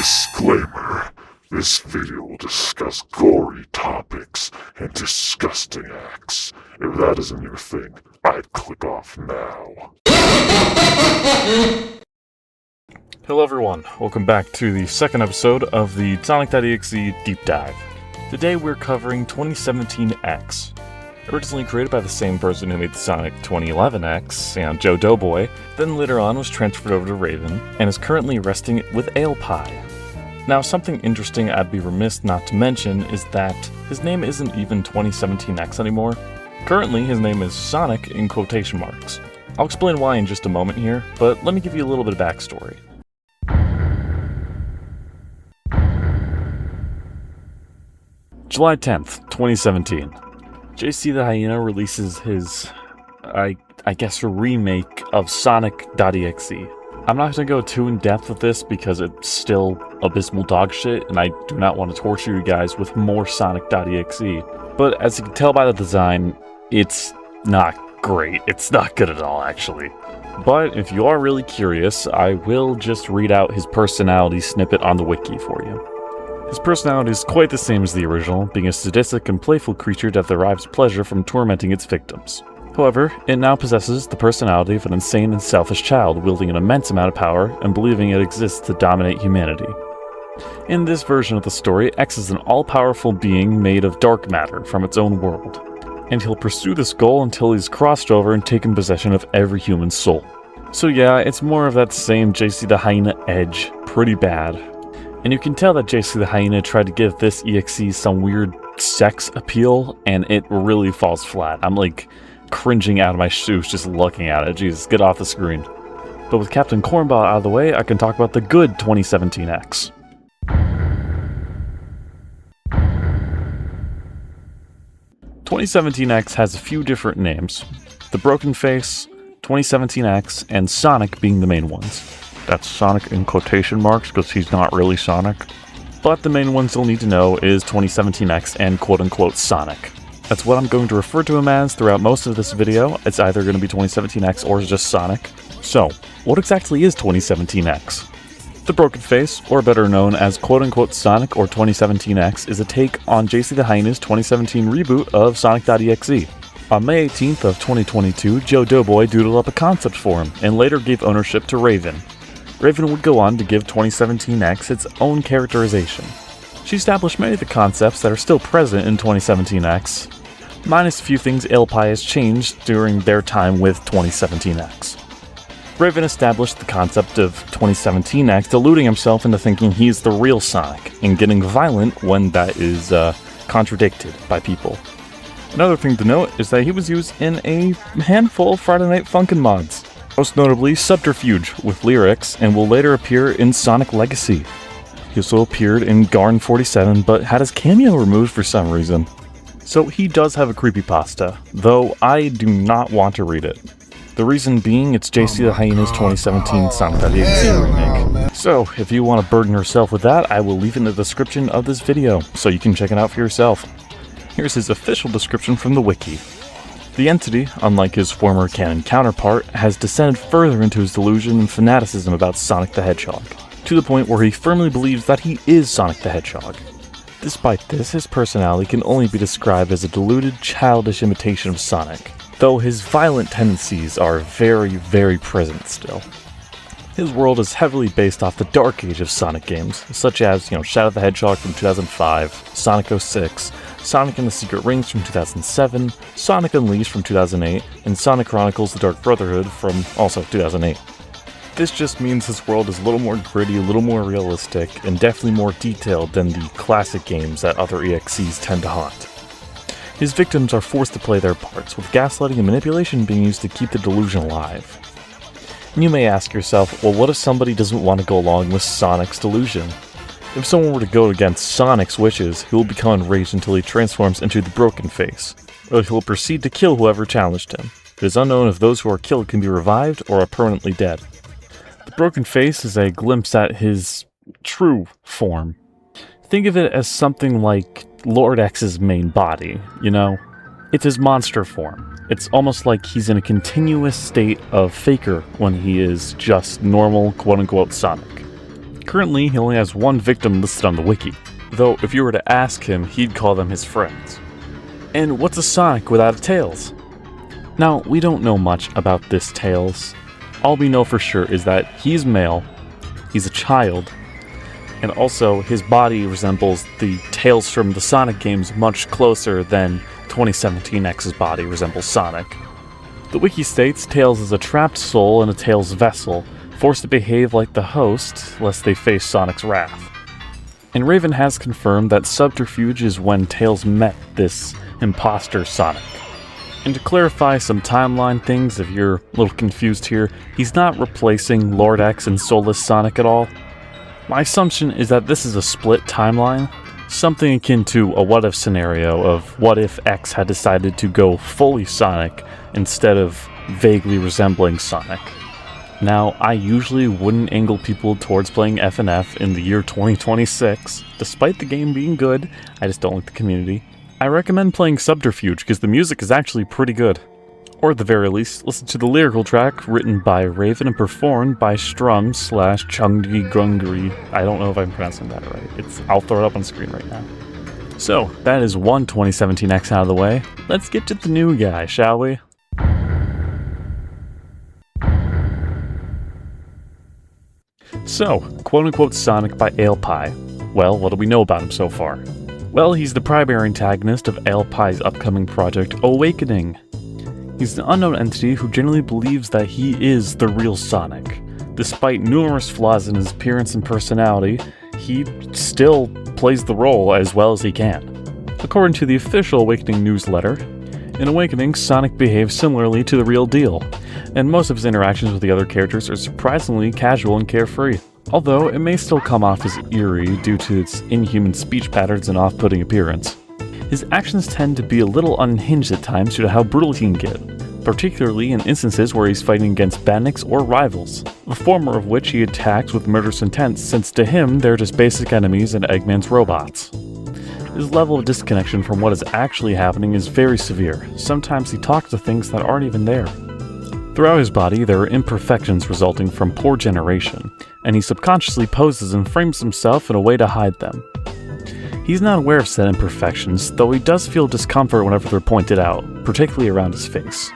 Disclaimer. This video will discuss gory topics and disgusting acts. If that isn't your thing, I'd click off now. Hello everyone, welcome back to the second episode of the Sonic.EXE Deep Dive. Today we're covering 2017-EXE. Originally created by the same person who made the Sonic 2011-EXE, and Joe Doughboy, then later on was transferred over to Raven, and is currently resting with AlePie. Now, something interesting I'd be remiss not to mention is that his name isn't even 2017-EXE anymore. Currently, his name is Sonic in quotation marks. I'll explain why in just a moment here, but let me give you a little bit of backstory. July 10th, 2017. JC the Hyena releases his, I guess, a remake of Sonic.EXE. I'm not going to go too in depth with this because it's still abysmal dog shit, and I do not want to torture you guys with more Sonic.EXE. But as you can tell by the design, it's not great. It's not good at all, actually. But if you are really curious, I will just read out his personality snippet on the wiki for you. His personality is quite the same as the original, being a sadistic and playful creature that derives pleasure from tormenting its victims. However, it now possesses the personality of an insane and selfish child, wielding an immense amount of power and believing it exists to dominate humanity. In this version of the story, X is an all-powerful being made of dark matter from its own world, and he'll pursue this goal until he's crossed over and taken possession of every human soul. So yeah, it's more of that same JC the Hyena edge, pretty bad. And you can tell that JC the Hyena tried to give this EXE some weird sex appeal, and it really falls flat. I'm like cringing out of my shoes just looking at it. Jesus, get off the screen. But with Captain Cornball out of the way, I can talk about the good 2017-EXE. (2017-EXE) has a few different names. The Broken Face, 2017-EXE, and Sonic being the main ones. That's Sonic in quotation marks because he's not really Sonic. But the main ones you'll need to know is 2017-EXE and quote-unquote Sonic. That's what I'm going to refer to him as throughout most of this video. It's either going to be 2017-EXE or just Sonic. So, what exactly is 2017-EXE? The Broken Face, or better known as quote-unquote Sonic or 2017-EXE, is a take on JC the Hyena's 2017 reboot of Sonic.EXE. On May 18th of 2022, Joe Doughboy doodled up a concept for him, and later gave ownership to Raven. Raven would go on to give 2017-EXE its own characterization. She established many of the concepts that are still present in 2017-EXE, minus a few things AlePie has changed during their time with 2017-EXE. Raven established the concept of 2017-EXE deluding himself into thinking he's the real Sonic, and getting violent when that is contradicted by people. Another thing to note is that he was used in a handful of Friday Night Funkin' mods. Most notably Subterfuge with lyrics, and will later appear in Sonic Legacy. He also appeared in Garn 47, but had his cameo removed for some reason. So he does have a creepypasta, though I do not want to read it. The reason being it's JC the Hyena's 2017 Sonic.EXE remake. So if you want to burden yourself with that, I will leave it in the description of this video, so you can check it out for yourself. Here's his official description from the wiki. The entity, unlike his former canon counterpart, has descended further into his delusion and fanaticism about Sonic the Hedgehog, to the point where he firmly believes that he is Sonic the Hedgehog. Despite this, his personality can only be described as a deluded, childish imitation of Sonic, though his violent tendencies are very, very present still. His world is heavily based off the dark age of Sonic games, such as, Shadow the Hedgehog from 2005, Sonic 06, Sonic and the Secret Rings from 2007, Sonic Unleashed from 2008, and Sonic Chronicles The Dark Brotherhood from also 2008. This just means his world is a little more gritty, a little more realistic, and definitely more detailed than the classic games that other EXEs tend to haunt. His victims are forced to play their parts, with gaslighting and manipulation being used to keep the delusion alive. And you may ask yourself, well, what if somebody doesn't want to go along with Sonic's delusion? If someone were to go against Sonic's wishes, he will become enraged until he transforms into the Broken Face, or he will proceed to kill whoever challenged him. It is unknown if those who are killed can be revived or are permanently dead. The Broken Face is a glimpse at his true form. Think of it as something like Lord X's main body, It's his monster form. It's almost like he's in a continuous state of faker when he is just normal quote-unquote Sonic. Currently, he only has one victim listed on the wiki, though if you were to ask him, he'd call them his friends. And what's a Sonic without a Tails? Now, we don't know much about this Tails. All we know for sure is that he's male, he's a child, and also his body resembles the Tails from the Sonic games much closer than 2017X's body resembles Sonic. The wiki states Tails is a trapped soul in a Tails vessel, forced to behave like the host lest they face Sonic's wrath. And Raven has confirmed that Subterfuge is when Tails met this imposter Sonic. And to clarify some timeline things, if you're a little confused here, he's not replacing Lord X and Soulless Sonic at all. My assumption is that this is a split timeline, something akin to a what-if scenario of what if X had decided to go fully Sonic instead of vaguely resembling Sonic. Now, I usually wouldn't angle people towards playing FNF in the year 2026, despite the game being good, I just don't like the community. I recommend playing Subterfuge because the music is actually pretty good. Or at the very least, listen to the lyrical track written by Raven and performed by Strum/Chungji Grungri. I don't know if I'm pronouncing that right. I'll throw it up on screen right now. So, that is one 2017X out of the way. Let's get to the new guy, shall we? So, quote-unquote Sonic by AlePie. Well, what do we know about him so far? Well, he's the primary antagonist of AlePie's upcoming project, Awakening. He's an unknown entity who genuinely believes that he is the real Sonic. Despite numerous flaws in his appearance and personality, he still plays the role as well as he can. According to the official Awakening newsletter, in Awakening, Sonic behaves similarly to the real deal, and most of his interactions with the other characters are surprisingly casual and carefree. Although it may still come off as eerie due to its inhuman speech patterns and off-putting appearance. His actions tend to be a little unhinged at times due to how brutal he can get, particularly in instances where he's fighting against bandits or rivals, the former of which he attacks with murderous intent since to him they're just basic enemies and Eggman's robots. His level of disconnection from what is actually happening is very severe. Sometimes he talks to things that aren't even there. Throughout his body, there are imperfections resulting from poor generation, and he subconsciously poses and frames himself in a way to hide them. He's not aware of said imperfections, though he does feel discomfort whenever they're pointed out, particularly around his face.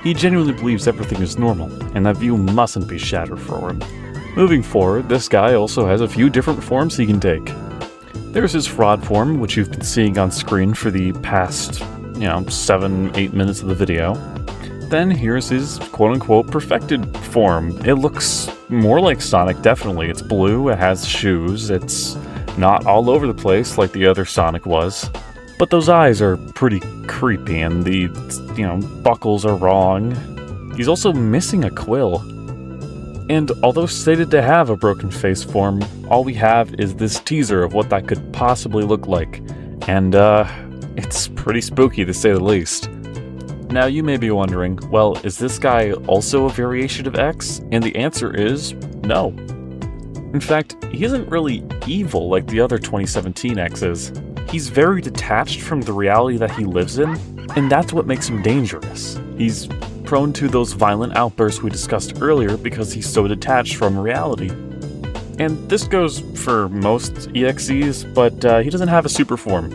He genuinely believes everything is normal, and that view mustn't be shattered for him. Moving forward, this guy also has a few different forms he can take. There's his fraud form, which you've been seeing on screen for the past, 7-8 minutes of the video. Then here's his quote-unquote perfected form. It looks more like Sonic, definitely. It's blue, it has shoes, it's not all over the place like the other Sonic was. But those eyes are pretty creepy and the, buckles are wrong. He's also missing a quill. And although stated to have a broken face form, all we have is this teaser of what that could possibly look like. And, it's pretty spooky to say the least. Now you may be wondering, well, is this guy also a variation of X? And the answer is no. In fact, he isn't really evil like the other 2017 X's. He's very detached from the reality that he lives in, and that's what makes him dangerous. He's prone to those violent outbursts we discussed earlier because he's so detached from reality. And this goes for most EXEs, but he doesn't have a super form.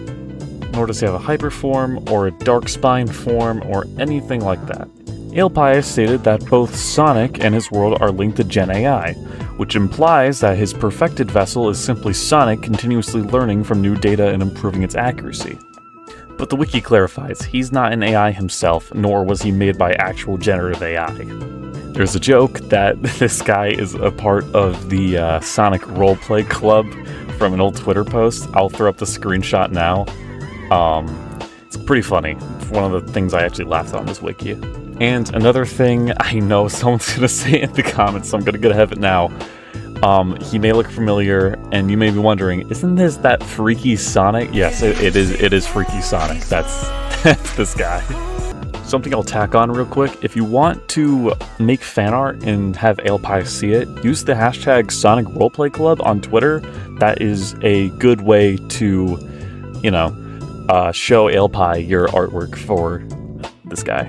Nor does he have a hyper form, or a dark spine form, or anything like that. AlePie has stated that both Sonic and his world are linked to Gen AI, which implies that his perfected vessel is simply Sonic continuously learning from new data and improving its accuracy. But the wiki clarifies, he's not an AI himself, nor was he made by actual generative AI. There's a joke that this guy is a part of the Sonic roleplay club from an old Twitter post. I'll throw up the screenshot now. It's pretty funny. It's one of the things I actually laughed at on this wiki. And another thing, I know someone's gonna say in the comments, so I'm gonna get ahead of it now. He may look familiar, and you may be wondering, isn't this that freaky Sonic? Yes, it is freaky Sonic. That's this guy. Something I'll tack on real quick. If you want to make fan art and have AlePie see it, use the hashtag Sonic Roleplay Club on Twitter. That is a good way to, show AlePie your artwork for this guy.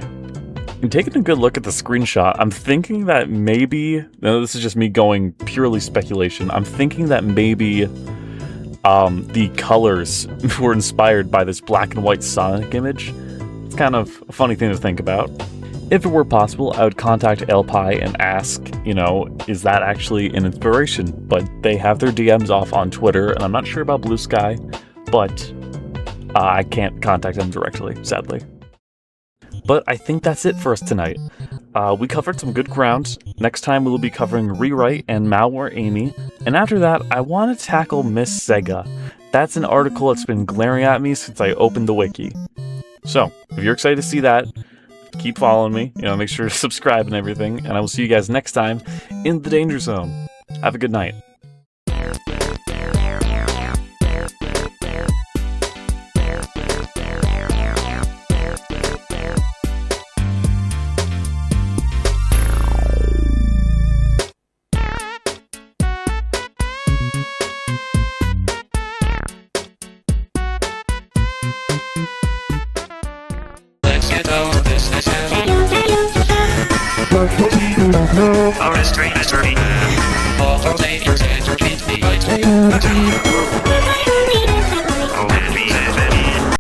And taking a good look at the screenshot, I'm thinking that maybe, now this is just me going purely speculation, I'm thinking that maybe the colors were inspired by this black and white Sonic image. It's kind of a funny thing to think about. If it were possible, I would contact AlePie and ask, you know, is that actually an inspiration? But they have their DMs off on Twitter, and I'm not sure about Blue Sky, but I can't contact them directly, sadly. But I think that's it for us tonight. We covered some good ground. Next time we will be covering Rewrite and Malware Amy. And after that, I want to tackle Miss Sega. That's an article that's been glaring at me since I opened the wiki. So, if you're excited to see that, keep following me. You know, make sure to subscribe and everything. And I will see you guys next time in the Danger Zone. Have a good night. Our street